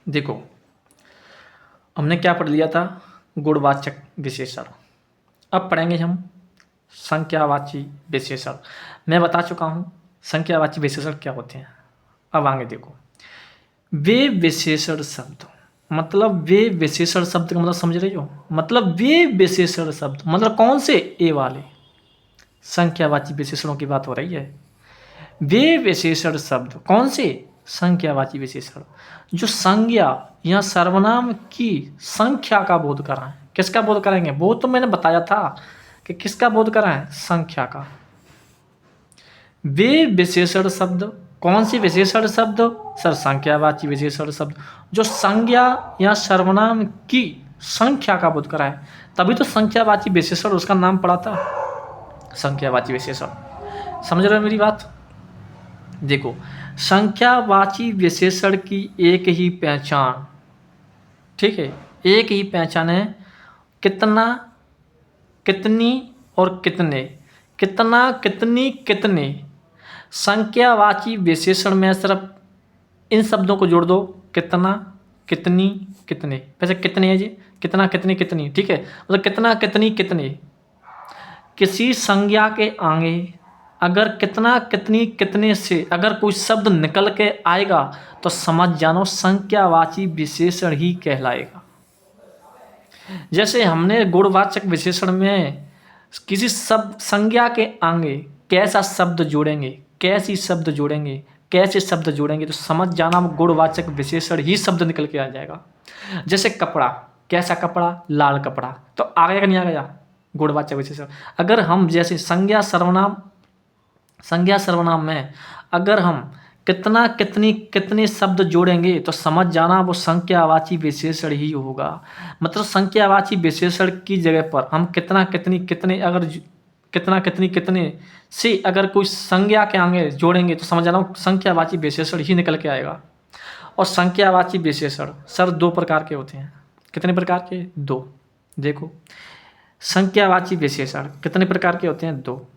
देखो, हमने क्या पढ़ लिया था? गुणवाचक विशेषण। अब पढ़ेंगे हम संख्यावाची विशेषण। मैं बता चुका हूँ संख्यावाची विशेषण क्या होते हैं। अब आगे देखो, वे विशेषण शब्द मतलब वे विशेषण शब्द का मतलब समझ रही हो? मतलब वे विशेषण शब्द मतलब कौन से? ए वाले संख्यावाची विशेषणों की बात हो रही है। वे विशेषण शब्द कौन से? संख्यावाची विशेषण जो संज्ञा या सर्वनाम की संख्या का बोध कराएं। किसका बोध कराएंगे? वो तो मैंने बताया था कि किसका बोध कराएं? संख्या का। वे विशेषण शब्द कौन से विशेषण शब्द? सर, संख्यावाची विशेषण शब्द जो संज्ञा या सर्वनाम की संख्या का बोध कराएं। तभी तो संख्यावाची विशेषण उसका नाम पड़ा था, संख्यावाची विशेषण। समझ रहे हो मेरी बात? देखो, संख्यावाची विशेषण की एक ही पहचान, ठीक है, एक ही पहचान है, कितना, कितनी और कितने। कितना, कितनी, कितने। संख्यावाची विशेषण में सिर्फ इन शब्दों को जोड़ दो, कितना, कितनी, कितने। वैसे कितने है जी? कितना, कितनी, कितनी, ठीक है, मतलब कितना, कितनी, कितने। किसी संज्ञा के आगे अगर कितना, कितनी, कितने से अगर कोई शब्द निकल के आएगा तो समझ जानो संख्यावाची विशेषण ही कहलाएगा। जैसे हमने गुणवाचक विशेषण में किसी शब्द संज्ञा के आगे कैसा शब्द जोड़ेंगे, कैसी शब्द जोड़ेंगे, कैसे शब्द जोड़ेंगे तो समझ जाना गुणवाचक विशेषण ही शब्द निकल के आ जाएगा। जैसे कपड़ा, कैसा कपड़ा? लाल कपड़ा। तो आ गया कि नहीं आ गया? गुणवाचक विशेषण। अगर हम जैसे संज्ञा सर्वनाम में अगर हम कितना, कितनी, कितने शब्द जोड़ेंगे तो समझ जाना वो संख्यावाची विशेषण ही होगा। मतलब संख्यावाची विशेषण की जगह पर हम कितना, कितनी, कितने अगर कितना, कितनी, कितने से अगर कोई संज्ञा के आगे जोड़ेंगे तो समझ जाना संख्यावाची विशेषण ही निकल के आएगा। और संख्यावाची विशेषण सर दो प्रकार के होते हैं। कितने प्रकार के? दो। देखो, संख्यावाची विशेषण कितने प्रकार के होते हैं? दो।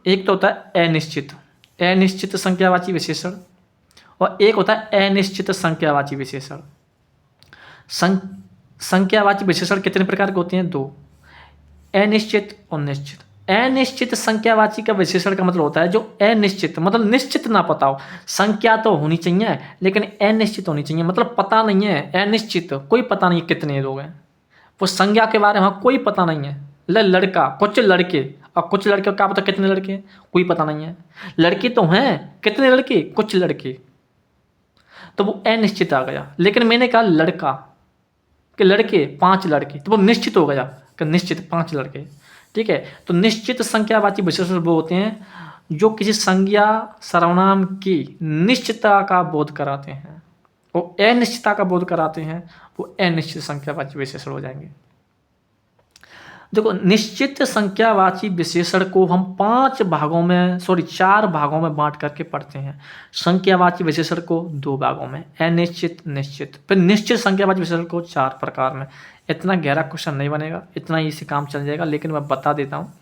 एक तो होता है अनिश्चित, अनिश्चित संख्यावाची विशेषण, और एक होता है अनिश्चित संख्यावाची विशेषण। संख्यावाची विशेषण कितने प्रकार के होते हैं? दो, अनिश्चित और निश्चित। अनिश्चित संख्यावाची का विशेषण का मतलब होता है जो अनिश्चित मतलब निश्चित ना पता हो। संख्या तो होनी चाहिए लेकिन अनिश्चित होनी चाहिए, मतलब पता नहीं है, अनिश्चित, कोई पता नहीं कितने लोग हैं। वो संज्ञा के बारे में कोई पता नहीं है। लड़का, कुछ लड़के, और कुछ लड़के क्या पता कितने लड़के, कोई पता नहीं है। लड़के तो हैं, कितने लड़के? कुछ लड़के, तो वो अनिश्चित आ गया। लेकिन मैंने कहा लड़का कि लड़के 5 लड़के, तो वो निश्चित हो गया कि निश्चित 5 लड़के, ठीक है। तो निश्चित संख्यावाची विशेषण वो होते हैं जो किसी संज्ञा सर्वनाम की निश्चितता का बोध कराते हैं। वो अनिश्चितता का बोध कराते हैं, वो अनिश्चित संख्यावाची विशेषण हो जाएंगे। देखो, निश्चित संख्यावाची विशेषण को हम 4 भागों में बांट करके पढ़ते हैं। संख्यावाची विशेषण को 2 भागों में, अनिश्चित, निश्चित। फिर निश्चित संख्यावाची विशेषण को 4 प्रकार में। इतना गहरा क्वेश्चन नहीं बनेगा, इतना ही से काम चल जाएगा, लेकिन मैं बता देता हूँ।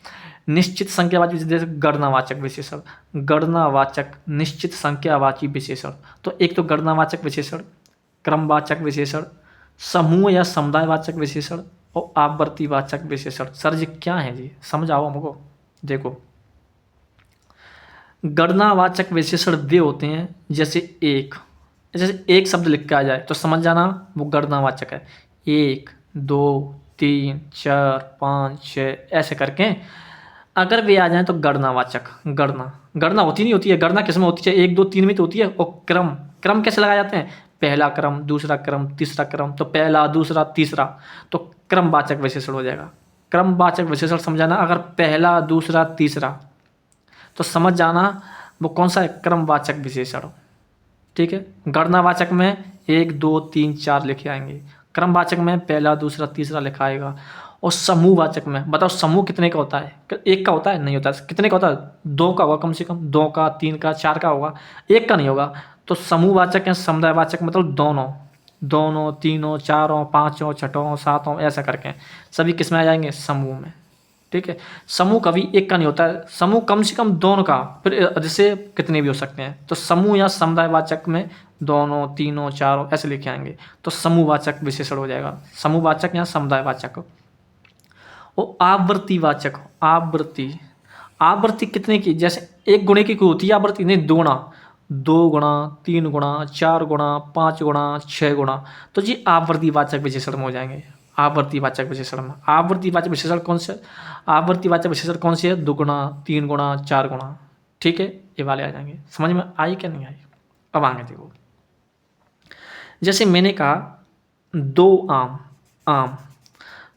निश्चित संख्यावाची विशेषण, गणनावाचक विशेषण, गणनावाचक निश्चित संख्यावाची विशेषण। तो एक तो गणनावाचक विशेषण, क्रमवाचक विशेषण, समूह या समुदायवाचक विशेषण और आवर्तीवाचक विशेषण। सर जी क्या है जी, समझाओ हमको। देखो, गणनावाचक विशेषण वे होते हैं जैसे एक शब्द लिख के आ जाए तो समझ जाना वो गणनावाचक है। 1, 2, 3, 4, 5, 6 ऐसे करके अगर वे आ जाए तो गणनावाचक। गणना होती नहीं होती है, गणना किस में होती है? 1, 2, 3 में तो होती है। और क्रम कैसे लगाए जाते हैं? पहला क्रम, दूसरा क्रम, तीसरा क्रम। तो पहला, दूसरा, तीसरा, तो क्रमवाचक विशेषण हो जाएगा। क्रमवाचक विशेषण समझाना अगर पहला, दूसरा, तीसरा, तो समझ जाना वो कौन सा है? क्रमवाचक विशेषण, ठीक है। गणनावाचक में 1, 2, 3, 4 लिखे आएंगे, क्रमवाचक में पहला, दूसरा, तीसरा लिखा आएगा। और समूहवाचक में बताओ समूह कितने का होता है? 1 का होता है? नहीं होता। कितने का होता है? 2 का होगा कम से कम, 2 का, 3 का, 4 का होगा, 1 का नहीं होगा। तो समूहवाचक या समुदायवाचक मतलब दोनों, तीनों, चारों, पाँचों, छठों, सातों, ऐसा करके सभी किस में आ जाएंगे? समूह में, ठीक है। समूह कभी 1 का नहीं होता है, समूह कम से कम 2 का, फिर जैसे कितने भी हो सकते हैं। तो समूह या समुदायवाचक में दोनों, तीनों, चारों, ऐसे लिखे आएंगे तो समूहवाचक विशेषण हो जाएगा। समूहवाचक यहाँ समुदायवाचक। वो आवृत्तिवाचक, आवृत्ति, आवृत्ति कितने की, जैसे एक गुणे की कोई होती है आवृत्ति, नहीं, दो गुणा, 2 गुणा, 3 गुणा, 4 गुणा, 5 गुणा, 6 गुणा, तो जी आवृत्तिवाचक विशेषण में हो जाएंगे। आवृत्तिवाचक विशेषण में, आवृत्तिवाचक विशेषण कौन से, आवृत्तिवाचक विशेषण कौन सी है, 2 गुणा, 3 गुणा, 4 गुणा, ठीक है, ये वाले आ जाएंगे। समझ में आई क्या नहीं आई? अब आगे देखो, जैसे मैंने कहा 2 आम, आम,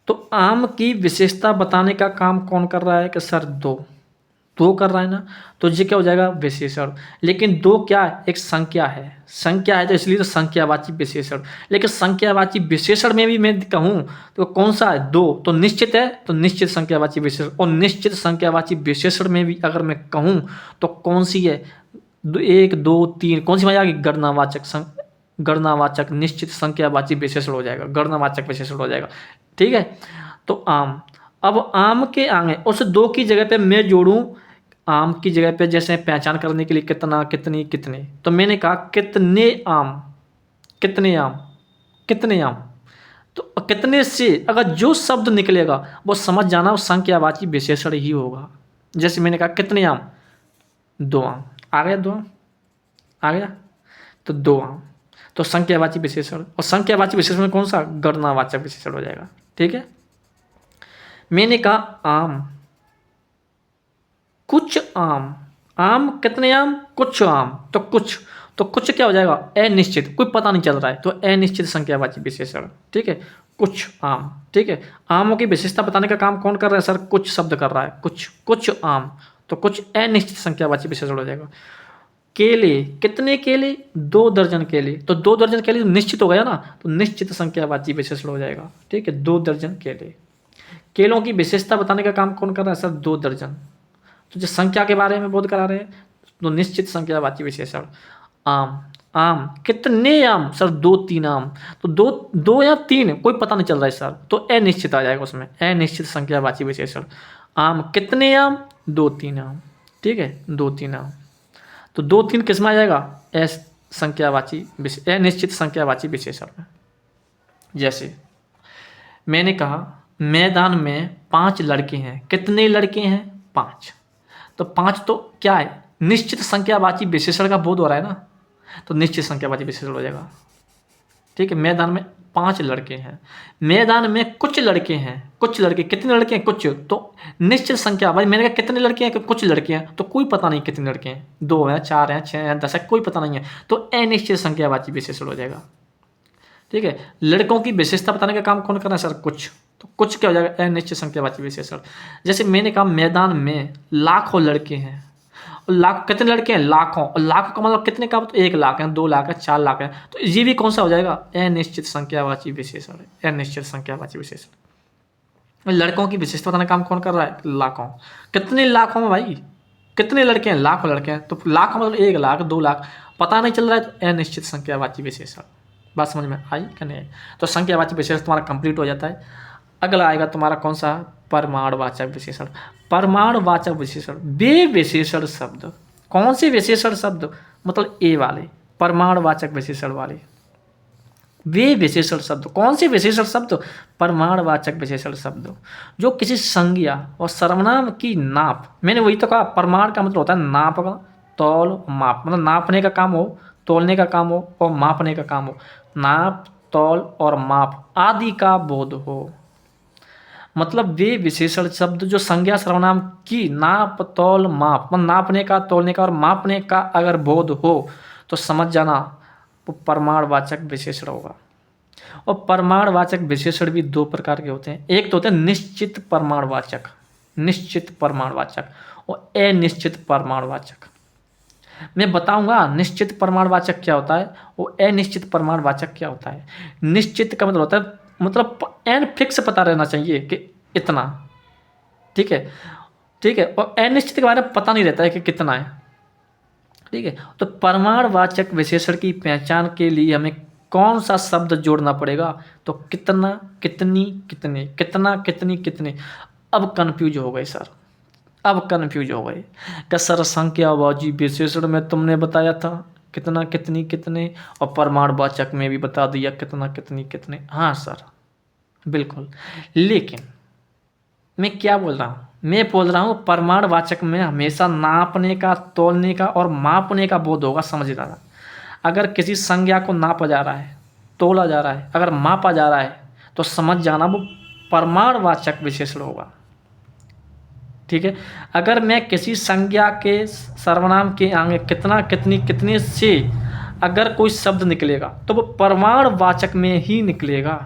तो आम की विशेषता बताने का काम कौन कर रहा है कि सर दो कर रहा है ना, तो ये क्या हो जाएगा, विशेषण। लेकिन दो क्या है, एक संख्या है, संख्या है तो इसलिए तो संख्यावाची विशेषण। लेकिन संख्यावाची विशेषण में भी मैं कहूँ तो कौन सा है, दो, तो निश्चित है, तो निश्चित संख्यावाची विशेषण। और निश्चित संख्यावाची विशेषण में भी अगर मैं कहूँ तो कौन सी है, 1 2 3, कौन सी आ जाएगी, गणनावाचक निश्चित संख्यावाची विशेषण हो जाएगा, गणनावाचक विशेषण हो जाएगा, ठीक है। तो आम, अब आम के आगे उस दो की जगह पे मैं जोड़ूं, आम की जगह पे जैसे पहचान करने के लिए कितना, कितनी, कितने, तो मैंने कहा कितने आम, कितने आम, कितने आम, तो कितने से अगर जो शब्द निकलेगा वो समझ जाना वो संख्यावाची विशेषण ही होगा। जैसे मैंने कहा कितने आम, 2 आम, आ गया 2 आम, आ गया, तो 2 आम, तो संख्यावाची विशेषण। और संख्यावाची विशेषण में कौन सा, गणनावाचक विशेषण हो जाएगा, ठीक है। मैंने कहा आम, कुछ आम, आम कितने आम, कुछ आम, तो कुछ क्या हो जाएगा, अनिश्चित, कोई पता नहीं चल रहा है, तो अनिश्चित संख्यावाची विशेषण, ठीक है। कुछ आम, ठीक है। आमों की विशेषता बताने का काम कौन कर रहा है सर, कुछ शब्द कर रहा है, कुछ आम, तो कुछ अनिश्चित संख्यावाची विशेषण हो जाएगा। केले, कितने केले, 2 दर्जन केले, तो 2 दर्जन केले निश्चित हो गया ना, तो निश्चित संख्यावाची विशेषण हो जाएगा, ठीक है, 2 दर्जन केले। केलों की विशेषता बताने का काम कौन कर रहा है सर, 2 दर्जन, तो जो संख्या के बारे में बोध करा रहे हैं तो निश्चित संख्यावाची विशेषण। आम, आम कितने आम सर, 2 3 आम, तो 2 या 3 कोई पता नहीं चल रहा है सर, तो अनिश्चित आ जाएगा उसमें, अनिश्चित संख्यावाची विशेषण। आम कितने आम, 2 3 आम, ठीक है, 2 3 आम, तो 2 3 किस में आ जाएगा, संख्यावाची अनिश्चित संख्यावाची विशेषण में। जैसे मैंने कहा मैदान में 5 लड़के हैं, कितने लड़के हैं, 5, तो 5 तो क्या है, निश्चित संख्यावाची विशेषण का बोध हो रहा है ना, तो निश्चित संख्यावाची विशेषण हो जाएगा, ठीक है। मैदान में 5 लड़के हैं, मैदान में कुछ लड़के हैं, कुछ लड़के, कितने लड़के हैं, कुछ, तो निश्चित संख्या, भाई मैंने कहा कितने लड़के हैं, कुछ लड़के हैं, तो कोई पता नहीं कितने लड़के हैं, 2 हैं, 4 हैं, 6 हैं, 10 है, कोई पता नहीं है, तो अनिश्चित संख्यावाची विशेषण हो जाएगा, ठीक है। लड़कों की विशेषता बताने का काम कौन कर रहा है सर, कुछ, तो कुछ क्या हो जाएगा, अनिश्चित संख्यावाची विशेषण। जैसे मैंने कहा मैदान में लाखों लड़के हैं, और लाख कितने लड़के हैं, लाखों, और लाख का मतलब कितने का, तो 1 लाख है, 2 लाख है, 4 लाख है, तो ये भी कौन सा हो जाएगा, अनिश्चित संख्यावाची विशेषण, अनिश्चित संख्यावाची विशेषण। लड़कों की विशेषता बताने का काम कौन कर रहा है, लाखों, कितने लाखों में भाई, कितने लड़के हैं, लाखों लड़के हैं, तो लाख मतलब 1 लाख, 2 लाख, पता नहीं चल रहा है, तो अनिश्चित संख्यावाची विशेषण। बात समझ में आई कि नहीं? तो संख्यावाची विशेषण तुम्हारा कंप्लीट हो जाता है। अगला आएगा तुम्हारा कौन सा, परमाणुवाचक विशेषण। परमाणुवाचक विशेषण, वे विशेषण शब्द, कौन से विशेषण शब्द, मतलब ए वाले, परमाणुवाचक विशेषण वाले, वे विशेषण शब्द, कौन से विशेषण शब्द, परमाणुवाचक विशेषण शब्द, जो किसी संज्ञा और सर्वनाम की नाप, मैंने वही तो कहा, परमाणु का मतलब होता है नाप, तौल, माप, मतलब नापने का काम हो, तोलने का काम हो और मापने का काम हो, नाप, तौल और माप आदि का बोध हो, मतलब वे विशेषण शब्द जो संज्ञा सर्वनाम की नाप, तौल, माप, मतलब नापने का, तोलने का और मापने का अगर बोध हो तो समझ जाना वो परमाणुवाचक विशेषण होगा। और परमाणुवाचक विशेषण भी 2 प्रकार के होते हैं, एक तो होते हैं निश्चित परमाणुवाचक, निश्चित परमाणुवाचक, और अनिश्चित परमाणुवाचक। मैं बताऊंगा निश्चित परमाणुवाचक क्या होता है और अनिश्चित परमाणुवाचक क्या होता है। निश्चित का मतलब होता है, मतलब एन फिक्स पता रहना चाहिए कि इतना, ठीक है, ठीक है, और अनिश्चित के बारे में पता नहीं रहता है कि कितना है, ठीक है। तो परमाणुवाचक विशेषण की पहचान के लिए हमें कौन सा शब्द जोड़ना पड़ेगा, तो कितना, कितनी, कितने, कितना, कितनी, कितने। अब कन्फ्यूज हो गए सर, अब कन्फ्यूज हो गए कि सर संख्यावाची विशेषण में तुमने बताया था कितना, कितनी, कितने, और प्रमाणवाचक में भी बता दिया कितना, कितनी, कितने। हाँ सर बिल्कुल, लेकिन मैं क्या बोल रहा हूँ, मैं बोल रहा हूँ प्रमाणवाचक में हमेशा नापने का, तौलने का और मापने का बोध होगा, समझ लेना। अगर किसी संज्ञा को नापा जा रहा है, तोला जा रहा है, अगर मापा जा रहा है, तो समझ जाना वो प्रमाणवाचक विशेषण होगा। ठीक है, अगर मैं किसी संज्ञा के सर्वनाम के आगे कितना, कितनी, कितने से अगर कोई शब्द निकलेगा तो वो प्रमाणवाचक में ही निकलेगा।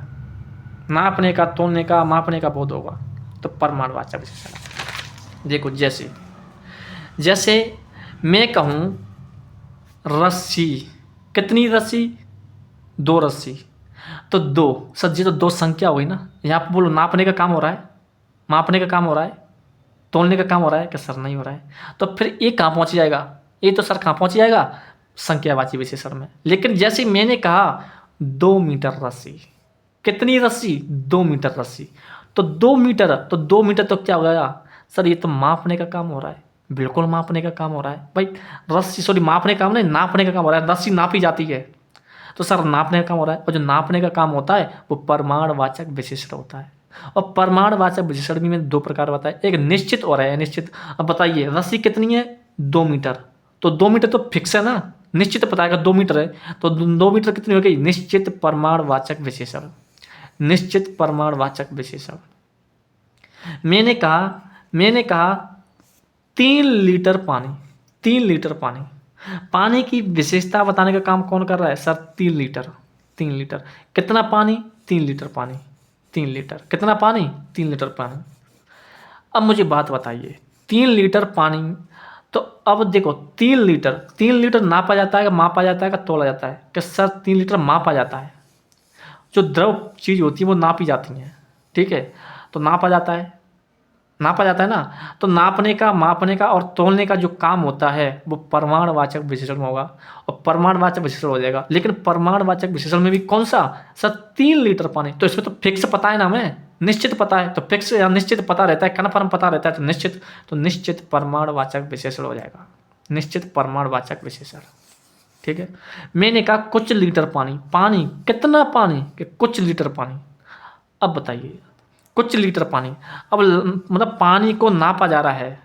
नापने का, तोलने का, मापने का बोध होगा तो प्रमाणवाचक विशेषण। देखो जैसे जैसे मैं कहूँ रस्सी, कितनी रस्सी, 2 रस्सी, तो 2 सज्जी, तो 2 संख्या हुई ना। यहाँ पर बोलो नापने का काम हो रहा है, मापने का काम हो रहा है, तोलने का काम हो रहा है, क्या सर नहीं हो रहा है? तो फिर ये कहाँ पहुँच जाएगा? ये तो सर कहाँ पहुँच जाएगा? संख्यावाची विशेषण में। लेकिन जैसे मैंने कहा 2 मीटर रस्सी, कितनी रस्सी, 2 मीटर रस्सी, तो 2 मीटर, तो 2 मीटर तो क्या हो गया सर? ये तो मापने का काम हो रहा है, बिल्कुल मापने का काम हो रहा है भाई। रस्सी, सॉरी मापने का काम नहीं, नापने का काम हो रहा है। रस्सी नापी जाती है तो सर नापने का काम हो रहा है, और जो नापने का काम होता है वो प्रमाणवाचक विशेषण होता है। और प्रमाणवाचक विशेषण भी मैंने 2 प्रकार बताए, एक निश्चित और अनिश्चित। अब बताइए रस्सी कितनी है? 2 मीटर, तो 2 मीटर तो फिक्स है ना, निश्चित पता है 2 मीटर है, तो 2 मीटर कितनी हो गई? निश्चित प्रमाणवाचक विशेषण, निश्चित प्रमाणवाचक विशेषण। मैंने कहा 3 लीटर पानी, 3 लीटर पानी। पानी की विशेषता बताने का काम कौन कर रहा है सर? 3 litre, 3 litre. कितना पानी? 3 लीटर पानी, 3 लीटर। कितना पानी? 3 लीटर पानी। अब मुझे बात बताइए, 3 लीटर पानी, तो अब देखो 3 लीटर, 3 लीटर नापा जाता है, मापा जाता है, का तोला जाता है? कि सर 3 लीटर मापा जाता है। जो द्रव चीज़ होती है वो नापी जाती हैं, ठीक है, तो नापा जाता है, नापा जाता है ना। तो नापने का, मापने का और तोलने का जो काम होता है वो प्रमाणवाचक विशेषण होगा, और प्रमाणवाचक विशेषण हो जाएगा। लेकिन प्रमाणवाचक विशेषण में भी कौन सा सर? 3 लीटर पानी। तो इसमें तो फिक्स पता है ना, हमें निश्चित पता है, तो फिक्स या निश्चित पता रहता है, कन्फर्म पता रहता है, तो निश्चित प्रमाणवाचक विशेषण हो जाएगा, निश्चित प्रमाणवाचक विशेषण। ठीक है, मैंने कहा कुछ लीटर पानी, पानी कितना पानी? कि कुछ लीटर पानी। अब बताइए कुछ लीटर पानी, अब मतलब पानी को नापा जा रहा है,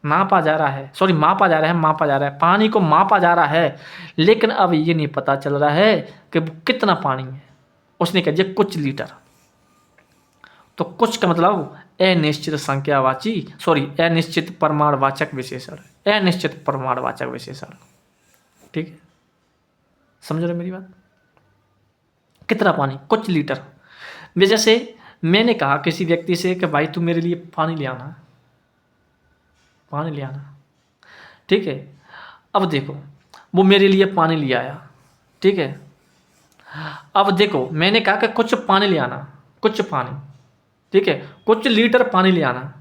नापा जा रहा है, सॉरी मापा जा रहा है, मापा जा रहा है, पानी को मापा जा रहा है, लेकिन अब ये नहीं पता चल रहा है कि कितना पानी है। उसने कह दिया कुछ लीटर, तो कुछ का मतलब अनिश्चित संख्यावाची, सॉरी अनिश्चित प्रमाणवाचक विशेषण, अनिश्चित प्रमाणवाचक विशेषण। ठीक है, समझ रहे मेरी बात? कितना पानी? कुछ लीटर। जैसे मैंने कहा किसी व्यक्ति से कि भाई तू मेरे लिए पानी ले आना, पानी ले आना, ठीक है। अब देखो वो मेरे लिए पानी ले आया, ठीक है। अब देखो मैंने कहा कि कुछ पानी ले आना, कुछ पानी, ठीक है, कुछ लीटर पानी ले आना,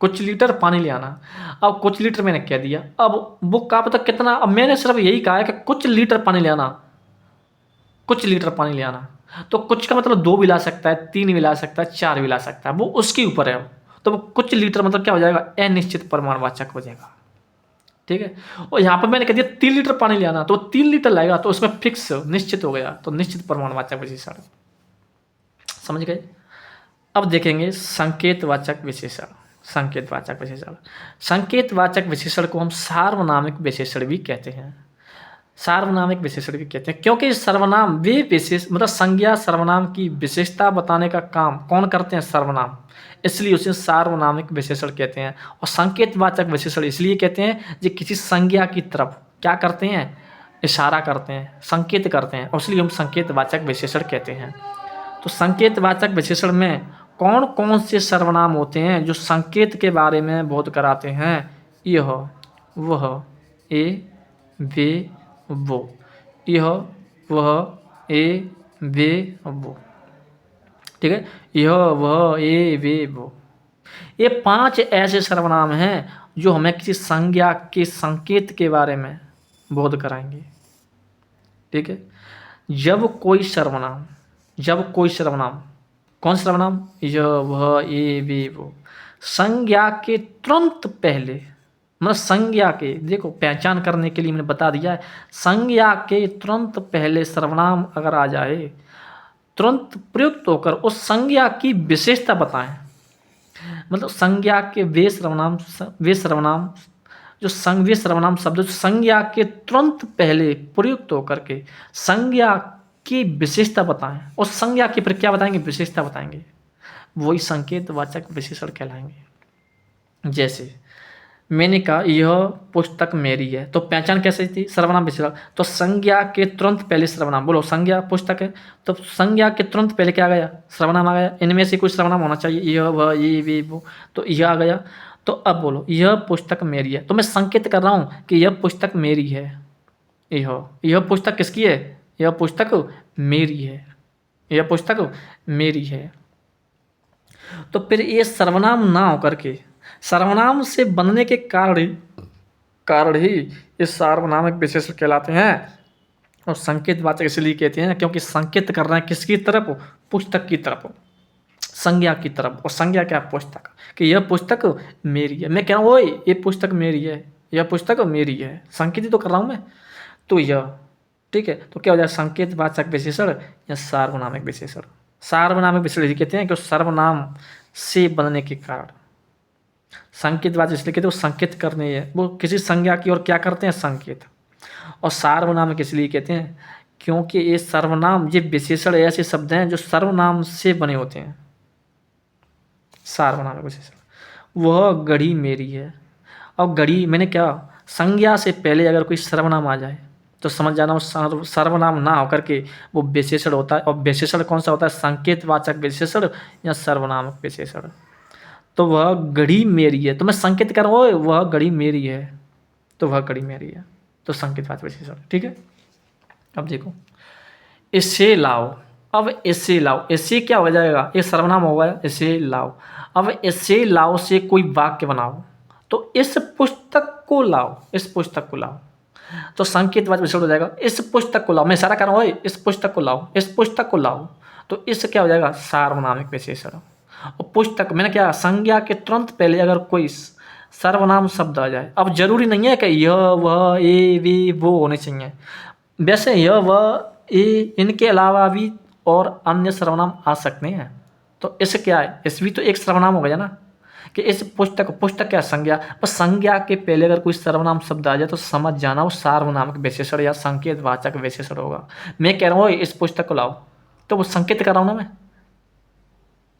कुछ लीटर पानी ले आना। अब कुछ लीटर मैंने कह दिया, अब वो कहा पता कितना, अब मैंने सिर्फ यही कहा है कि कुछ लीटर पानी ले आना, कुछ लीटर पानी ले आना। तो कुछ का मतलब 2 भी ला सकता है, 3 भी ला सकता है, 4 भी ला सकता है, वो उसके ऊपर है। तो वो कुछ लीटर मतलब क्या हो जाएगा? अनिश्चित प्रमाणवाचक हो जाएगा, ठीक है। और यहाँ पर मैंने कह दिया 3 लीटर पानी ले आना, तो 3 लीटर लाएगा, तो उसमें फिक्स निश्चित हो गया, तो निश्चित प्रमाणवाचक विशेषण। समझ गए? अब देखेंगे संकेतवाचक विशेषण। संकेतवाचक विशेषण, संकेतवाचक विशेषण को हम सार्वनामिक विशेषण भी कहते हैं, सार्वनामिक विशेषण भी कहते हैं, क्योंकि सर्वनाम वे विशेष मतलब संज्ञा सर्वनाम की विशेषता बताने का काम कौन करते हैं? सर्वनाम, इसलिए उसे सार्वनामिक विशेषण कहते हैं। और संकेतवाचक विशेषण इसलिए कहते हैं जो किसी संज्ञा की तरफ क्या करते हैं? इशारा करते हैं, संकेत करते हैं, और इसलिए हम संकेतवाचक विशेषण कहते हैं। तो संकेतवाचक विशेषण में कौन कौन से सर्वनाम होते हैं जो संकेत के बारे में बोध कराते हैं? यह, वह, ए, वे, वो, यह, वह, ए, वे, वो, ठीक है। यह, वह, ए, वे, वो, ये 5 ऐसे सर्वनाम हैं जो हमें किसी संज्ञा के संकेत के बारे में बोध कराएंगे, ठीक है। जब कोई सर्वनाम, कौन सर्वनाम? यह, वह, ए, वे, वो, संज्ञा के तुरंत पहले मतलब संज्ञा के, देखो पहचान करने के लिए मैंने बता दिया है, संज्ञा के तुरंत पहले सर्वनाम अगर आ जाए, तुरंत प्रयुक्त होकर उस संज्ञा की विशेषता बताएं। मतलब संज्ञा के वे सर्वनाम वे सर्वनाम शब्द जो संज्ञा के तुरंत पहले प्रयुक्त होकर के संज्ञा की विशेषता बताएं। उस संज्ञा की फिर क्या बताएंगे? विशेषता बताएंगे। वही संकेतवाचक विशेषण कहलाएंगे। जैसे मैंने कहा यह पुस्तक मेरी है, तो पहचान कैसे थी? सर्वनाम विशेषण। तो संज्ञा के तुरंत पहले सर्वनाम, बोलो संज्ञा पुस्तक है, तो संज्ञा के तुरंत पहले क्या आ गया? सर्वनाम आ गया। इनमें से कोई सर्वनाम होना चाहिए, यह वह ये वे वो, तो यह आ गया। तो अब बोलो यह पुस्तक मेरी है, तो मैं संकेत कर रहा हूँ कि यह पुस्तक मेरी है। यह पुस्तक किसकी है? यह पुस्तक मेरी है, यह पुस्तक मेरी है। तो फिर ये सर्वनाम ना होकर के सर्वनाम से बनने के कारण ही ये सार्वनामिक विशेषण कहलाते हैं। और संकेतवाचक इसलिए कहते हैं क्योंकि संकेत कर रहे हैं किसकी तरफ? पुस्तक की तरफ, संज्ञा की तरफ। और संज्ञा क्या? पुस्तक, कि यह पुस्तक मेरी है। मैं कह रहा हूँ ओए ये पुस्तक मेरी है, यह पुस्तक मेरी है, संकेत ही तो कर रहा हूँ मैं। तो यह ठीक है, तो क्या हो जाए? संकेतवाचक विशेषण या सार्वनामिक विशेषण। सार्वनामिक विशेषण कहते हैं कि सर्वनाम से बनने के कारण। संकेतवाचक इसलिए कहते हैं वो संकेत करने है, वो किसी संज्ञा की ओर क्या करते हैं? संकेत। और सार्वनामिक इसलिए कहते हैं क्योंकि ये सर्वनाम, ये विशेषण ऐसे शब्द हैं जो सर्वनाम से बने होते हैं। सार्वनामिक विशेषण। वह घड़ी मेरी है। अब घड़ी मैंने क्या, संज्ञा से पहले अगर कोई सर्वनाम आ जाए तो समझ जाना वो सर्वनाम ना होकर के वो विशेषण होता है। और विशेषण कौन सा होता है? संकेतवाचक विशेषण या सर्वनामक विशेषण। तो वह घड़ी मेरी है, तो मैं संकेत कर रहा हूँ वह घड़ी मेरी है, तो वह घड़ी मेरी है, तो संकेतवाचक विशेषण। ठीक है। अब देखो इसे लाओ। अब इसे लाओ, इसे क्या हो जाएगा? ये सर्वनाम हो गया, इसे लाओ। अब इसे लाओ से कोई वाक्य बनाओ, तो इस पुस्तक को लाओ, इस पुस्तक को लाओ, तो संकेतवाचक विशेषण हो जाएगा इस पुस्तक को लाओ। मैं इशारा कर रहा हूँ इस पुस्तक को लाओ, इस पुस्तक को लाओ, तो इस क्या हो जाएगा? सार्वनामिक विशेषण। और पुस्तक मैंने क्या, संज्ञा के तुरंत पहले अगर कोई सर्वनाम शब्द आ जाए, अब जरूरी नहीं है कि यह वह ये वे वो होने चाहिए, वैसे यह वह ये इनके अलावा भी और अन्य सर्वनाम आ सकते हैं। तो इस क्या है? इस भी तो एक सर्वनाम हो गया ना, कि इस पुस्तक, पुस्तक क्या संज्ञा, पर संज्ञा के पहले अगर कोई सर्वनाम शब्द आ जाए तो समझ जाना वो सार्वनामिक विशेषण या संकेतवाचक विशेषण होगा। मैं कह रहा हूँ इस पुस्तक को लाओ, तो वो संकेत कर रहा हूँ ना मैं।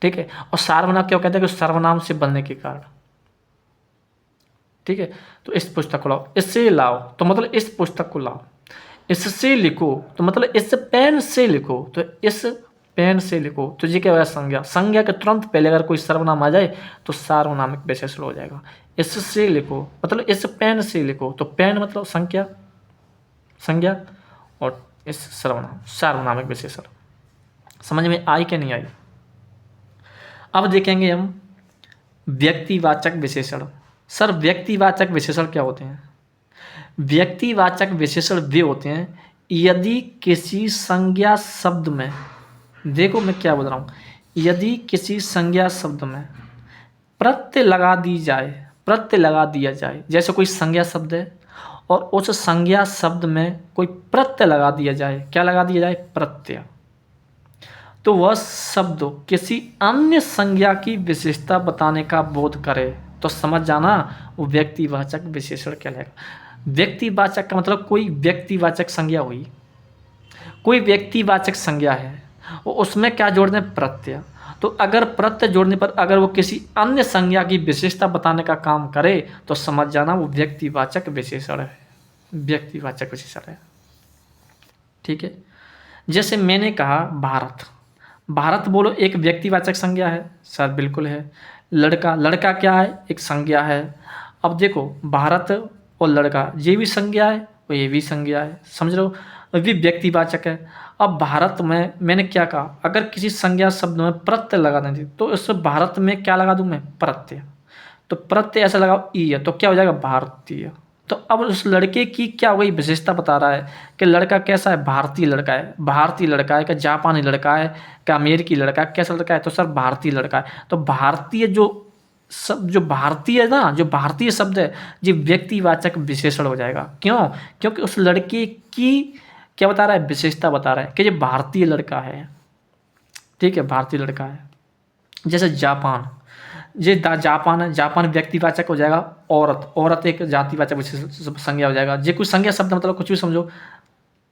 ठीक है। और सार्वनाम क्यों कहते हैं? कि सर्वनाम से बनने के कारण। ठीक है। तो इस पुस्तक को लाओ, इससे लाओ तो मतलब इस पुस्तक को लाओ, इससे लिखो तो मतलब इस पेन से लिखो, तो इस पेन से लिखो, तो ये क्या होगा? संज्ञा। संज्ञा के तुरंत पहले अगर कोई सर्वनाम आ जाए तो सार्वनामिक विशेषण हो जाएगा। इससे लिखो मतलब इस पेन से लिखो, तो पेन मतलब संज्ञा और इस सर्वनाम, सार्वनामिक विशेषण। समझ में आई कि नहीं आई? अब देखेंगे हम व्यक्तिवाचक विशेषण। सर व्यक्तिवाचक विशेषण क्या होते हैं? व्यक्तिवाचक विशेषण वे होते हैं यदि किसी संज्ञा शब्द में, देखो मैं क्या बोल रहा हूँ, यदि किसी संज्ञा शब्द में प्रत्यय लगा दिया जाए, जैसे कोई संज्ञा शब्द है और उस संज्ञा शब्द में कोई प्रत्यय लगा दिया जाए, क्या लगा दिया जाए? प्रत्यय, तो वह शब्द किसी अन्य संज्ञा की विशेषता बताने का बोध करे, तो समझ जाना वो व्यक्तिवाचक विशेषण कहलाएगा। व्यक्तिवाचक का मतलब कोई व्यक्तिवाचक संज्ञा हुई, कोई व्यक्तिवाचक संज्ञा है, वो उसमें क्या जोड़ दें? प्रत्यय। तो अगर प्रत्यय जोड़ने पर अगर वो किसी अन्य संज्ञा की विशेषता बताने का काम करे तो समझ जाना वो व्यक्तिवाचक विशेषण है, व्यक्तिवाचक विशेषण है। ठीक है। जैसे मैंने कहा भारत, भारत बोलो एक व्यक्तिवाचक संज्ञा है। सर बिल्कुल है। लड़का, लड़का क्या है? एक संज्ञा है। अब देखो भारत और लड़का ये भी संज्ञा है और ये भी संज्ञा है, समझ रहे हो? भी व्यक्तिवाचक है। अब भारत में मैंने क्या कहा, अगर किसी संज्ञा शब्द में प्रत्यय लगा दें तो उस भारत में क्या लगा दूं मैं? प्रत्यय। तो प्रत्यय ऐसा लगाओ ई है, तो क्या हो जाएगा? भारतीय। तो अब उस लड़के की क्या वही विशेषता बता रहा है कि लड़का कैसा है? भारतीय लड़का है। भारतीय लड़का है क्या जापानी लड़का है क्या अमेरिकी लड़का है, कैसा लड़का है? तो सर भारतीय लड़का है। तो भारतीय जो सब जो भारतीय है ना, जो भारतीय शब्द है, ये व्यक्तिवाचक विशेषण हो जाएगा। क्यों? क्योंकि उस लड़के की क्या बता रहा है, विशेषता बता रहा है कि ये भारतीय लड़का है। ठीक है, भारतीय लड़का है। जैसे जापान, ये जापान है, जापान व्यक्तिवाचक हो जाएगा। औरत, औरत एक जातिवाचक विशेषण संज्ञा हो जाएगा। ये कुछ संज्ञा शब्द मतलब कुछ भी समझो,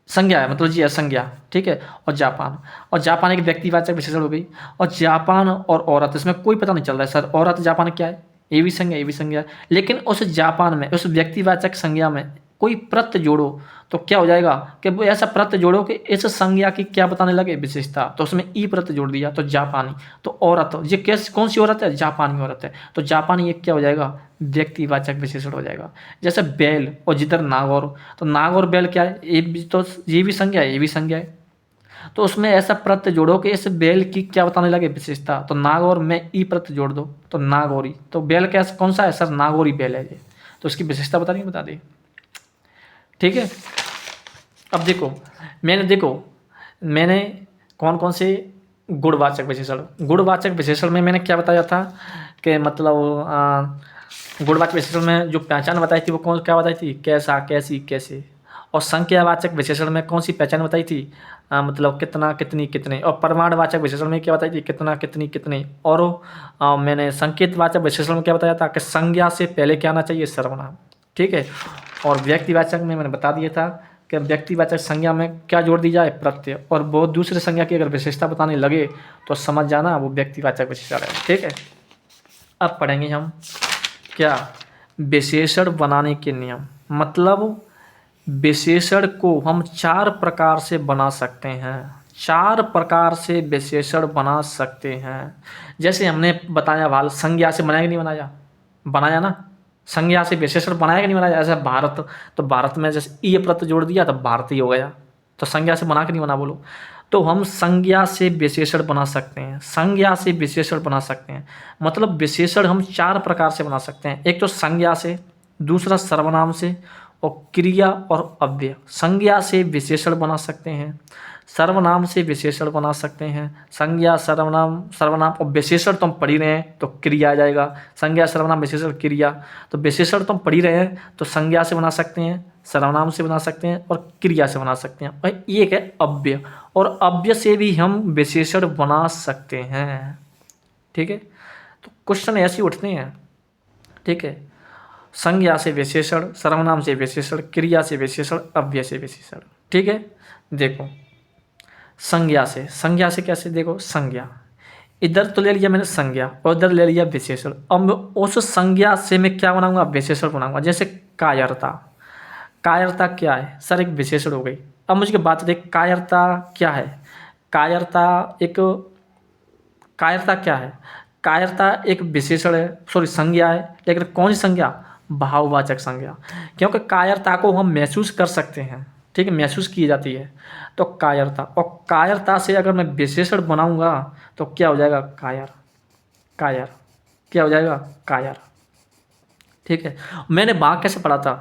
संज्ञा है मतलब जी है संज्ञा। ठीक है, और जापान एक व्यक्तिवाचक विशेषण हो गई। और जापान और औरत, इसमें कोई पता नहीं चल रहा है सर औरत जापान क्या है, ये भी संज्ञा, ये भी संज्ञा है। लेकिन उस जापान में, उस व्यक्तिवाचक संज्ञा में कोई प्रत्यय जोड़ो तो क्या हो जाएगा कि वो ऐसा प्रत्यय जोड़ो कि इस संज्ञा की क्या बताने लगे, विशेषता। तो उसमें ई प्रत्यय जोड़ दिया तो जापानी। तो औरत, ये कैसे, कौन सी औरत है, जापानी औरत है। तो जापानी ये क्या हो जाएगा, व्यक्तिवाचक विशेषण हो जाएगा। जैसे बैल और जिधर नागौर, तो नागौर बैल क्या है, ये भी तो, ये भी संज्ञा है, ये भी संज्ञा है। तो उसमें ऐसा प्रत्यय जोड़ो कि इस बैल की क्या बताने लगे, विशेषता। तो नागौर में ई प्रत्यय जोड़ दो तो नागौरी। तो बैल कैसा, कौन सा है सर, नागौरी बैल है ये। तो उसकी विशेषता बतानी, बता दी। ठीक है, अब देखो मैंने कौन कौन से गुणवाचक विशेषण, गुणवाचक विशेषण में मैंने क्या बताया था कि मतलब गुणवाचक विशेषण में जो पहचान बताई थी वो कौन, क्या बताई थी, कैसा, कैसी, कैसे। और संख्यावाचक विशेषण में कौन सी पहचान बताई थी, मतलब कितना, कितनी, कितने। और परिमाणवाचक विशेषण में क्या बताई थी, कितना, कितनी, कितने। और मैंने संकेतवाचक विशेषण में क्या बताया था कि संज्ञा से पहले क्या आना चाहिए, सर्वनाम। ठीक है, और व्यक्तिवाचक में मैंने बता दिया था कि व्यक्तिवाचक संज्ञा में क्या जोड़ दी जाए, प्रत्यय। और बहुत दूसरे संज्ञा की अगर विशेषता बताने लगे तो समझ जाना वो व्यक्तिवाचक विशेषण है। ठीक है, अब पढ़ेंगे हम क्या, विशेषण बनाने के नियम। मतलब विशेषण को हम 4 प्रकार से बना सकते हैं, 4 प्रकार से विशेषण बना सकते हैं। जैसे हमने बताया भाल, संज्ञा से बनाया कि नहीं बनाया, बनाया ना। संज्ञा से विशेषण बनाया कि नहीं बनाया। ऐसा भारत, तो भारत में जैसे ई प्रत्यय जोड़ दिया तो भारतीय हो गया। तो संज्ञा से बना के नहीं बना, बोलो। तो हम संज्ञा से विशेषण बना सकते हैं, संज्ञा से विशेषण बना सकते हैं। मतलब विशेषण हम 4 प्रकार से बना सकते हैं। एक तो संज्ञा से, दूसरा सर्वनाम से, और क्रिया और अव्यय। संज्ञा से विशेषण बना सकते हैं, सर्वनाम से विशेषण बना सकते हैं। संज्ञा, सर्वनाम, सर्वनाम और विशेषण तो हम पढ़ ही रहे हैं तो क्रिया आ जाएगा। संज्ञा, सर्वनाम, विशेषण, क्रिया। तो विशेषण तो हम पढ़ ही रहे हैं तो संज्ञा से बना सकते हैं, सर्वनाम से बना सकते हैं और क्रिया से बना सकते हैं। और एक है अव्यय, और अव्यय से भी हम विशेषण बना सकते हैं। ठीक है, तो क्वेश्चन ऐसे उठते हैं। ठीक है, संज्ञा से विशेषण, सर्वनाम से विशेषण, क्रिया से विशेषण, अव्यय से विशेषण। ठीक है, देखो संज्ञा से कैसे, देखो संज्ञा इधर तो ले लिया मैंने संज्ञा और इधर ले लिया विशेषण। अब उस संज्ञा से मैं क्या बनाऊंगा, विशेषण बनाऊंगा। जैसे कायरता, कायरता क्या है सर, एक विशेषण हो गई। अब मुझे बात देख, कायरता क्या है, कायरता क्या है, कायरता एक विशेषण है, सॉरी संज्ञा है। लेकिन कौन सी संज्ञा, भाववाचक संज्ञा। क्योंकि कायरता को हम महसूस कर सकते हैं। ठीक है, महसूस की जाती है। तो कायरता, और कायरता से अगर मैं विशेषण बनाऊंगा तो क्या हो जाएगा, कायर, कायर, क्या हो जाएगा, कायर। ठीक है, मैंने वहाँ कैसे पढ़ा था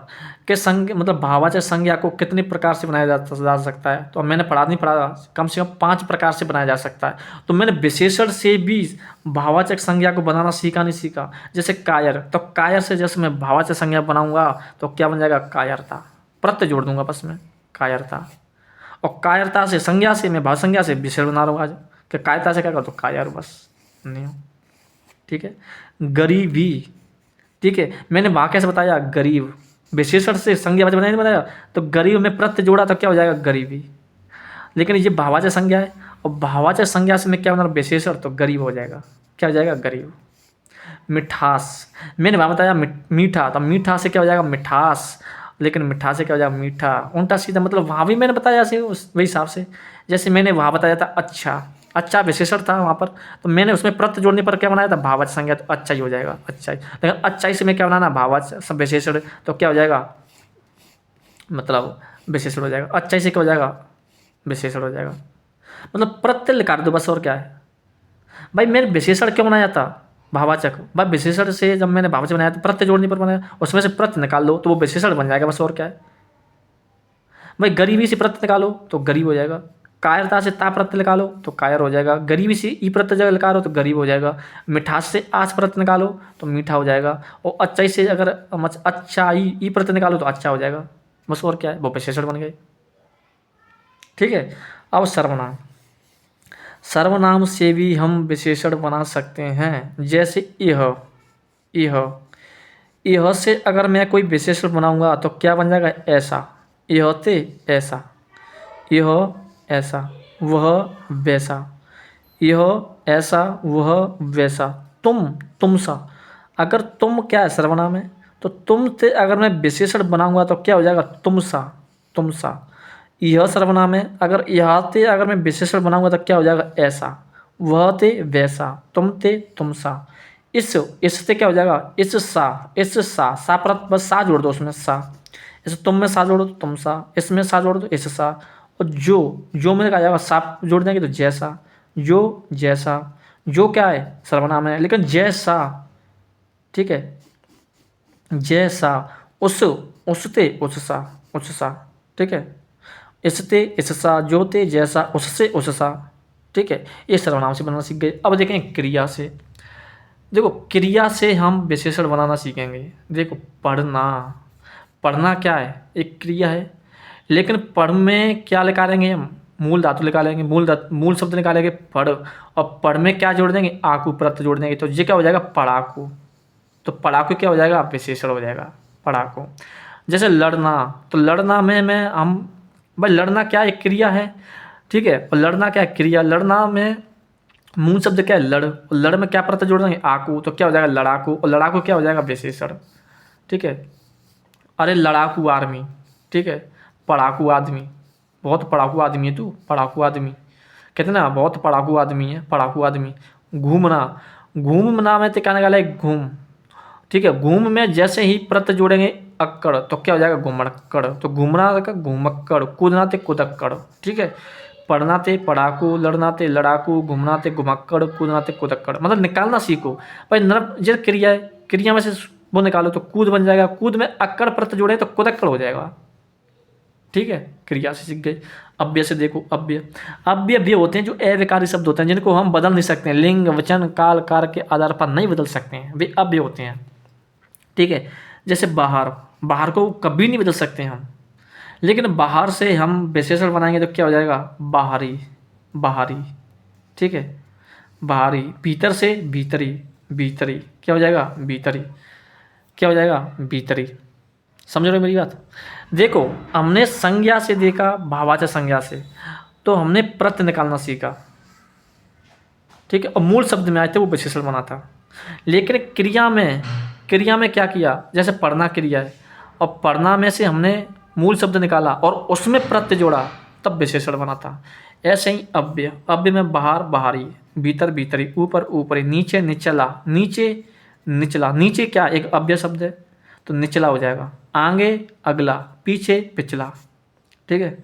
कि संज्ञा मतलब भाववाचक संज्ञा को कितने प्रकार से बनाया जा सकता है। तो मैंने नहीं पढ़ा, कम से कम 5 प्रकार से बनाया जा सकता है। तो मैंने विशेषण से भी भाववाचक संज्ञा को बनाना सीखा नहीं सीखा। जैसे कायर, तो कायर से जैसे मैं भाववाचक संज्ञा बनाऊंगा तो क्या बन जाएगा, कायरता। प्रत्यय जोड़ दूंगा बस में, कायरता। और कायरता से, संज्ञा से मैं भाव संज्ञा से विशेषण बना रहा हूँ आज कि कायरता से क्या कर, तो कायर बस नहीं हो। ठीक है, गरीबी। ठीक है, मैंने वहाँ कैसे बताया, गरीब विशेषण से संज्ञा बनाया नहीं बनाया। तो गरीब में प्रत्यय जोड़ा तो क्या हो जाएगा, गरीबी। लेकिन ये भाववाचक संज्ञा है और भाववाचक संज्ञा से मैं क्या बना रहा हूँ, विशेषण, तो गरीब हो जाएगा। क्या हो जाएगा, गरीब। मिठास, मैंने वहाँ बताया मीठा, तो मीठा से क्या हो जाएगा, मिठास। लेकिन मिठा से क्या हो जाएगा, मीठा। उल्टा सीधा मतलब वहाँ भी मैंने बताया ऐसे वही हिसाब से। जैसे मैंने वहाँ बताया था अच्छा, अच्छा विशेषण था वहाँ पर, तो मैंने उसमें प्रत्यय जोड़ने पर क्या बनाया था, भाववाचक संज्ञा, तो अच्छा ही हो जाएगा, अच्छा ही। लेकिन अच्छा ही से मैं क्या बनाना, भाववाचक विशेषण, तो क्या हो जाएगा, मतलब विशेषण हो जाएगा। अच्छा ही से क्या हो जाएगा, विशेषण हो जाएगा। मतलब प्रत्यय निकाल दो बस, और क्या है भाई। मैंने विशेषण क्यों बनाया था, भाववाचक। भाई विशेषण से जब मैंने भाववाचक बनाया तो प्रत्यय जोड़ने पर बनाया, उसमें से प्रत्यय निकाल लो तो वो विशेषण बन जाएगा बस, और क्या है भाई। गरीबी से प्रत्यय निकालो तो गरीब हो जाएगा, कायरता से ता प्रत्यय निकालो तो कायर हो जाएगा, गरीबी से ई प्रत्यय जगह निकालो तो गरीब हो जाएगा, मिठास से आस प्रत्यय निकालो तो मीठा हो जाएगा, और अच्छाई से अगर अच्छाई ई प्रत्यय निकालो तो अच्छा हो जाएगा। बस और क्या है, वो विशेषण बन गए। ठीक है। अब सर्वनाम, सर्वनाम से भी हम विशेषण बना सकते हैं, जैसे यह, यह, यह से अगर मैं कोई विशेषण बनाऊंगा तो क्या बन जाएगा, ऐसा, यह ते ऐसा, यह ऐसा, वह वैसा, यह ऐसा, वह वैसा, तुम सा। अगर तुम क्या है, सर्वनाम है, तो तुम ते अगर मैं विशेषण बनाऊंगा तो क्या हो जाएगा, तुम सा, तुम सा। यह सर्वनाम है, अगर यह ते अगर मैं विशेषण बनाऊंगा तो क्या हो जाएगा, ऐसा, वह ते वैसा, तुम ते तुम सा। इससे क्या हो जाएगा, इस सा पर बस सा जोड़ दो उसमें, सा। इस तुम में सा जोड़ो तो तुम सा, इसमें सा जोड़ दो इस सा, और जो में कहा जाएगा सा जोड़ देंगे तो जैसा, जो जैसा, जो क्या है, सर्वनाम है, लेकिन जैसा, ठीक है, जैसा, उसते उससा, उससा, ठीक है, इसते इससा, जो ते जैसा, उससे उससा, ठीक है। ये सर्वनाम से बनाना सीख गए। अब देखें क्रिया से। देखो क्रिया से हम विशेषण बनाना सीखेंगे। देखो पढ़ना, पढ़ना क्या है, एक क्रिया है, लेकिन पढ़ में क्या निकालेंगे हम, मूल धातु निकालेंगे, मूल शब्द निकालेंगे पढ़, और पढ़ में क्या जोड़ देंगे, आकू प्रत्यय जोड़ देंगे, तो ये क्या हो जाएगा, पढ़ाकू। तो पढ़ाकू क्या हो जाएगा, विशेषण हो जाएगा, पढ़ाकू। जैसे लड़ना, तो लड़ना में हम भाई लड़ना क्या है, एक क्रिया है, ठीक है, और लड़ना क्या है, क्रिया। लड़ना में मूल शब्द क्या है, लड़, और लड़ में क्या प्रत्यय जोड़ देंगे, आकू, तो क्या हो जाएगा, लड़ाकू, और लड़ाकू क्या हो जाएगा, विशेषण, ठीक है। अरे लड़ाकू आर्मी, ठीक है, पढ़ाकू आदमी, बहुत पढ़ाकू आदमी है तू, पढ़ाकू आदमी, कहते ना बहुत पढ़ाकू आदमी है, पढ़ाकू आदमी। घूमना, घूमना में तो क्या निकाला है, घूम, ठीक है। घूम में जैसे ही प्रत्यय जोड़ेंगे अक्कड़ तो क्या हो जाएगा, घुमक्कड़, तो घूमना का घुमक्कड़, कूदना ते कुदक्कड़, ठीक है। पढ़ना ते पढ़ाकू, लड़ना ते लड़ाकू, घूमना ते घुमक्कड़, कूदना ते कुदक्कड़, मतलब निकालना सीखो भाई। नर ये क्रिया है, क्रिया में से वो निकालो तो कूद बन जाएगा, कूद में अक्कड़ प्रत्यय जोड़े तो कुदक्कड़ हो जाएगा, ठीक है। क्रिया से सीख गए। अव्यय से देखो, अव्यय, अव्यय वे होते हैं जो अव्ययकारी शब्द होते हैं, जिनको हम बदल नहीं सकते हैं, लिंग वचन काल कार के आधार पर नहीं बदल सकते हैं, वे अव्यय होते हैं, ठीक है। जैसे बाहर, बाहर को कभी नहीं बदल सकते हम, लेकिन बाहर से हम विशेषण बनाएंगे तो क्या हो जाएगा, बाहरी, बाहरी, ठीक है, बाहरी। भीतर से भीतरी, भीतरी क्या हो जाएगा, भीतरी, क्या हो जाएगा, भीतरी। समझ रहे हो मेरी बात। देखो हमने संज्ञा से देखा, भाववाचक संज्ञा से, तो हमने प्रत्यय निकालना सीखा, ठीक है, और मूल शब्द में आए थे वो विशेषण बना था। लेकिन क्रिया में, क्रिया में क्या किया, जैसे पढ़ना क्रिया है, और पढ़ना में से हमने मूल शब्द निकाला और उसमें प्रत्यय जोड़ा, तब विशेषण बना था। ऐसे ही अव्यय, अव्यय में बाहर बाहरी, भीतर भीतरी, ऊपर ऊपरी, नीचे निचला, नीचे निचला, नीचे क्या एक अव्यय शब्द है तो निचला हो जाएगा, आगे अगला, पीछे पिछला, ठीक है।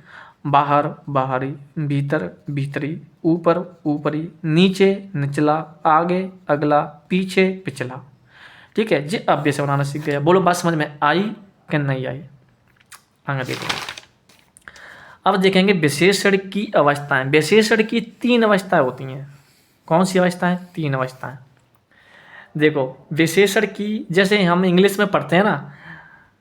बाहर बाहरी, भीतर भीतरी, ऊपर ऊपरी, नीचे निचला, आगे अगला, पीछे पिछला, ठीक है। ये अव्यय से बनाना सीख गया। बोलो बात समझ में आई कि नहीं आई, आगे देखेंगे। अब देखेंगे विशेषण की अवस्थाएं। विशेषण की 3 अवस्थाएं होती हैं। कौन सी अवस्थाएं, 3 अवस्थाएं। देखो विशेषण की, जैसे हम इंग्लिश में पढ़ते हैं ना,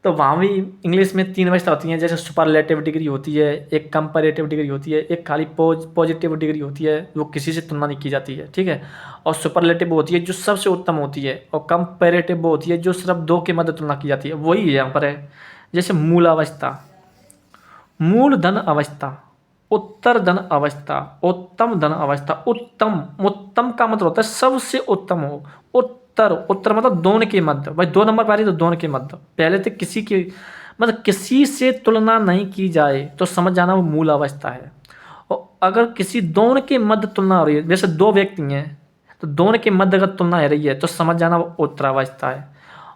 तो वहाँ भी इंग्लिश में 3 अवस्था होती हैं। जैसे सुपरलेटिव डिग्री होती है, एक कंपैरेटिव डिग्री होती है, एक खाली पॉजिटिव डिग्री होती है, वो किसी से तुलना नहीं की जाती है, ठीक है। और सुपरलेटिव होती है जो सबसे उत्तम होती है, और कंपैरेटिव वो होती है जो सिर्फ 2 के मध्य तुलना की जाती है, वही यहाँ पर है। जैसे मूल अवस्था, मूल धन अवस्था, उत्तर धन अवस्था, उत्तम धन अवस्था। उत्तम, उत्तम का मतलब होता है सबसे उत्तम हो। उत्तर, उत्तर मतलब दोनों के मध्य, भाई 2 नंबर पारी तो दोनों के मध्य, पहले तो किसी की मतलब किसी से तुलना नहीं की जाए तो समझ जाना वो मूल अवस्था है। और अगर किसी दोनों के मध्य तुलना हो रही है, जैसे 2 व्यक्ति हैं तो दोनों के मध्य अगर तुलना हो रही है तो समझ जाना वो उत्तरावस्था है।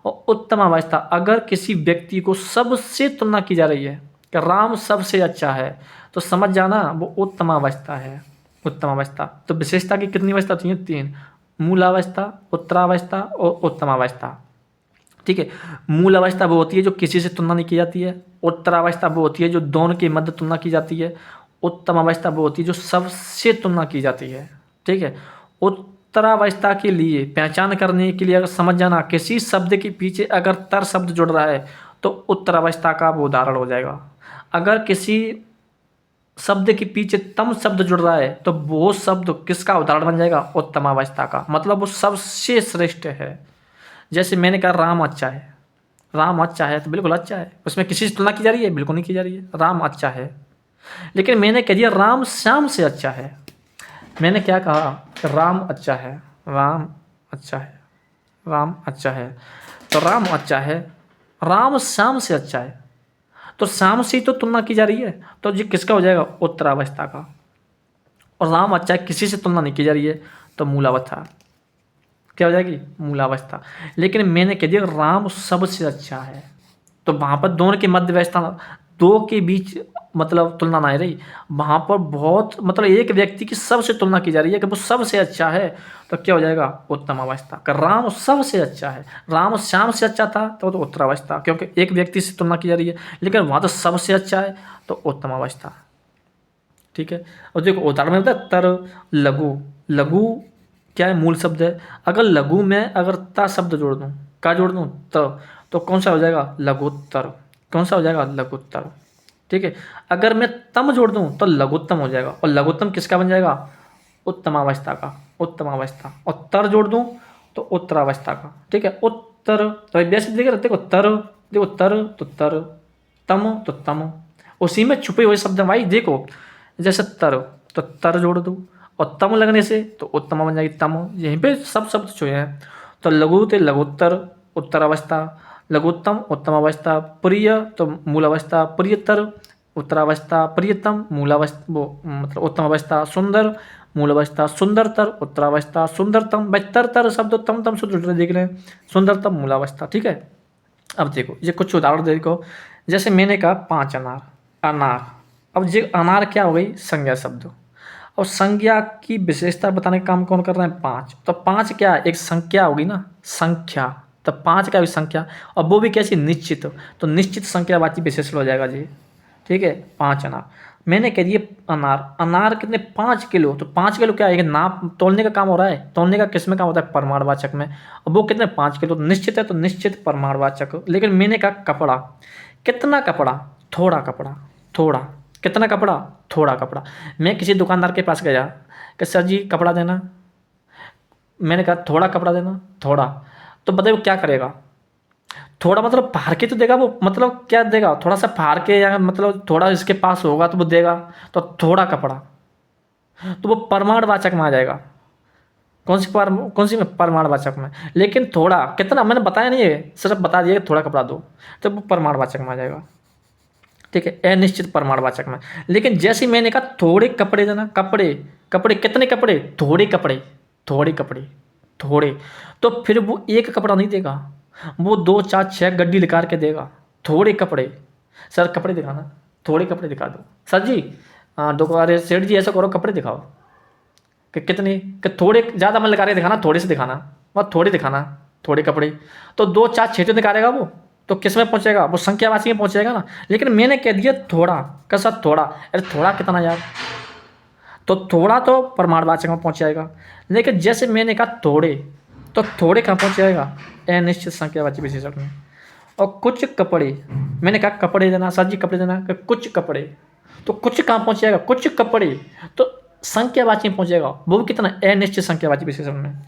और उत्तम अवस्था, अगर किसी व्यक्ति को सबसे तुलना की जा रही है कि राम सबसे अच्छा है, तो समझ जाना वो उत्तम अवस्था है, उत्तम अवस्था। तो विशेषता की कितनी अवस्था होती है, 3, मूलावस्था, उत्तरावस्था और उत्तम अवस्था, ठीक है। मूल अवस्था वो होती है जो किसी से तुलना नहीं की जाती है, उत्तरावस्था वो होती है जो दोनों के मध्य तुलना की जाती है, उत्तम अवस्था वो होती है जो सबसे तुलना की जाती है, ठीक है। उत्तरावस्था के लिए पहचान करने के लिए अगर समझ जाना, किसी शब्द के पीछे अगर तर शब्द जुड़ रहा है तो उत्तरावस्था का वो उदाहरण हो जाएगा। अगर किसी शब्द के पीछे तम शब्द जुड़ रहा है तो वो शब्द किसका उदाहरण बन जाएगा? उत्तमावस्था का, मतलब वो सबसे श्रेष्ठ है। जैसे मैंने कहा राम अच्छा है, राम अच्छा है तो बिल्कुल अच्छा है, उसमें किसी से तुलना की जा रही है? बिल्कुल नहीं की जा रही है, राम अच्छा है। लेकिन मैंने कह दिया राम श्याम से अच्छा है, मैंने क्या कहा कि राम अच्छा है, राम अच्छा है, राम अच्छा है, तो राम अच्छा है, राम श्याम से अच्छा है, तो श्याम से ही तो तुलना की जा रही है, तो ये किसका हो जाएगा? उत्तरावस्था का। और राम अच्छा है, किसी से तुलना नहीं की जा रही है, तो मूलावस्था। क्या हो जाएगी? मूलावस्था। लेकिन मैंने कह दिया राम सबसे अच्छा है, तो वहाँ पर दोनों के मध्य व्यवस्था, दो के बीच मतलब तुलना ना रही, वहाँ पर बहुत मतलब एक व्यक्ति की सबसे तुलना की जा रही है कि वो सबसे अच्छा है, तो क्या हो जाएगा? उत्तम अवस्था का। राम सबसे अच्छा है, राम श्याम से अच्छा था तो उत्तरावस्था, क्योंकि एक व्यक्ति से तुलना की जा रही है, लेकिन वहाँ तो सबसे अच्छा है तो उत्तम अवस्था, ठीक है। और देखो उदाहरण में बताया तर, लघु। लघु क्या है? मूल शब्द है। अगर लघु में अगर ता शब्द जोड़ दूँ, का जोड़ दूँ? तो कौन सा हो जाएगा? लघुत्तर। कौन सा हो जाएगा? लघुत्तर, ठीक है। अगर मैं तम जोड़ दूँ तो लघुत्तम हो जाएगा, और लघुत्तम किसका बन जाएगा? उत्तमावस्था का, उत्तमावस्था। और तर जोड़ दूँ तो उत्तरावस्था का, ठीक है। उत्तर तो वैसे देखो तर, देखो तर तो तर, तम तो तम, उसी में छुपे हुए शब्द भाई देखो। जैसे तर, तो तर जोड़ दो, और तम लगने से तो उत्तम बन जाएगी तम। यहीं पे सब शब्द छुए हैं। तो लघु थे लघुत्तर, उत्तर अवस्था, लघुत्तम उत्तम अवस्था, प्रिय तो मूल अवस्था, प्रियतर उत्तरावस्था, प्रियतम मूलावस्था वो मतलब उत्तम अवस्था, सुंदर मूल अवस्था, सुंदरतर उत्तरावस्था, सुंदरतम बहत्तर शब्द तम तम शुद्ध देख रहे हैं, सुंदरतम मूलावस्था, ठीक है। अब देखो ये कुछ उदाहरण देखो। जैसे मैंने कहा 5 अनार, अनार। अब ये अनार क्या हो गई? संज्ञा शब्द। और संज्ञा की विशेषता बताने का काम कौन कर रहे हैं? 5। तो 5 क्या है? एक संख्या होगी ना, संख्या। तो 5 का भी संख्या, और वो भी कैसी? निश्चित। तो निश्चित संख्यावाची विशेषण हो जाएगा जी, ठीक है। 5 अनार। मैंने कह दिए अनार, अनार कितने? 5 किलो। तो 5 किलो क्या है? नाप तोलने का काम हो रहा है। तोलने का किस में काम होता है? परमाणुवाचक में। और वो कितने? 5 किलो। निश्चित है तो निश्चित परमाणुवाचक। लेकिन मैंने कहा कपड़ा, कितना कपड़ा? थोड़ा कपड़ा, थोड़ा। कितना कपड़ा? थोड़ा कपड़ा। मैं किसी दुकानदार के पास गया कि सर जी कपड़ा देना, मैंने कहा थोड़ा कपड़ा देना, थोड़ा। तो बताइए वो क्या करेगा? थोड़ा मतलब फाड़ के तो देगा वो, मतलब क्या देगा? थोड़ा सा फाड़ के, या मतलब थोड़ा इसके पास होगा तो वो देगा। तो थोड़ा कपड़ा, तो वो परमाणुवाचक में आ जाएगा। कौन सी में? परमाणुवाचक में। लेकिन थोड़ा कितना मैंने बताया नहीं है, सिर्फ बता दिया कि थोड़ा कपड़ा दो, तो वो परमाणुवाचक में आ जाएगा, ठीक है, अनिश्चित परमाणुवाचक में। लेकिन जैसे ही मैंने कहा थोड़े कपड़े देना, कपड़े, कपड़े कितने कपड़े? थोड़े कपड़े, थोड़े कपड़े, थोड़े। तो फिर वो एक कपड़ा नहीं देगा, वो 2 4 6 गड्डी निकाल के देगा। थोड़े कपड़े, सर कपड़े दिखाना, थोड़े कपड़े दिखा दो सर जी। हाँ दुकान सेठ जी ऐसा करो, कपड़े दिखाओ। कि कितने? कि थोड़े, ज़्यादा मन लगा रहे दिखाना, थोड़े से दिखाना, वह थोड़े दिखाना, थोड़े कपड़े। तो 2 4 6 तो निकालेगा वो, तो किस में पहुंचेगा? वो संख्यावाची में पहुंचेगा ना। लेकिन मैंने कह दिया थोड़ा, कैसा थोड़ा? अरे थोड़ा कितना यार? तो थोड़ा तो परमाणुवाचक में पहुंच जाएगा। लेकिन जैसे मैंने कहा थोड़े, तो थोड़े कहाँ पहुंच जाएगा? अनिश्चित संख्यावाची विशेषण में। और कुछ कपड़े, मैंने कहा कपड़े देना सर जी, कपड़े देना, कि कुछ कपड़े। तो कुछ कहाँ पहुंच जाएगा? कुछ कपड़े, तो संख्यावाची में पहुंचेगा, वो भी कितना? अनिश्चित संख्यावाची विशेषण में,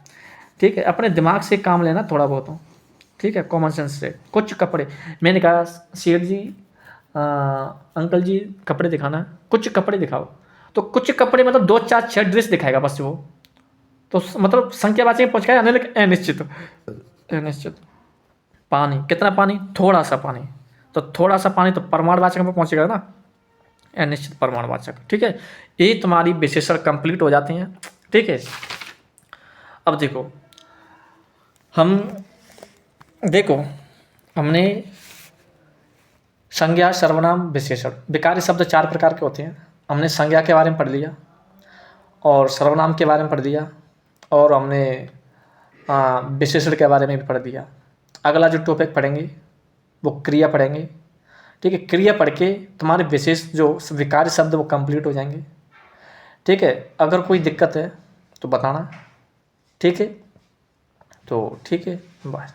ठीक है। अपने दिमाग से काम लेना थोड़ा बहुत हो, ठीक है, कॉमन सेंस से। कुछ कपड़े, मैंने कहा सेठ जी अंकल जी कपड़े दिखाना, कुछ कपड़े दिखाओ। तो कुछ कपड़े मतलब 2 4 6 ड्रेस दिखाएगा बस वो, तो मतलब संख्यावाची में पहुंच गया, अनिश्चित, अनिश्चित। पानी, कितना पानी? थोड़ा सा पानी। तो थोड़ा सा पानी तो परमाणुवाचक में पहुंचेगा ना, अनिश्चित परमाणुवाचक, ठीक है। ये तुम्हारी विशेषण कंप्लीट हो जाती हैं, ठीक है। अब देखो हम, देखो हमने संज्ञा, सर्वनाम, विशेषण, विकारी शब्द 4 प्रकार के होते हैं। हमने संज्ञा के बारे में पढ़ लिया, और सर्वनाम के बारे में पढ़ दिया, और हमने विशेषण के बारे में भी पढ़ दिया। अगला जो टॉपिक पढ़ेंगे वो क्रिया पढ़ेंगे। ठीक है, क्रिया पढ़ के तुम्हारे विशेष जो विकार्य शब्द वो कंप्लीट हो जाएंगे। ठीक है, अगर कोई दिक्कत है तो बताना। ठीक है, तो ठीक है, बाय।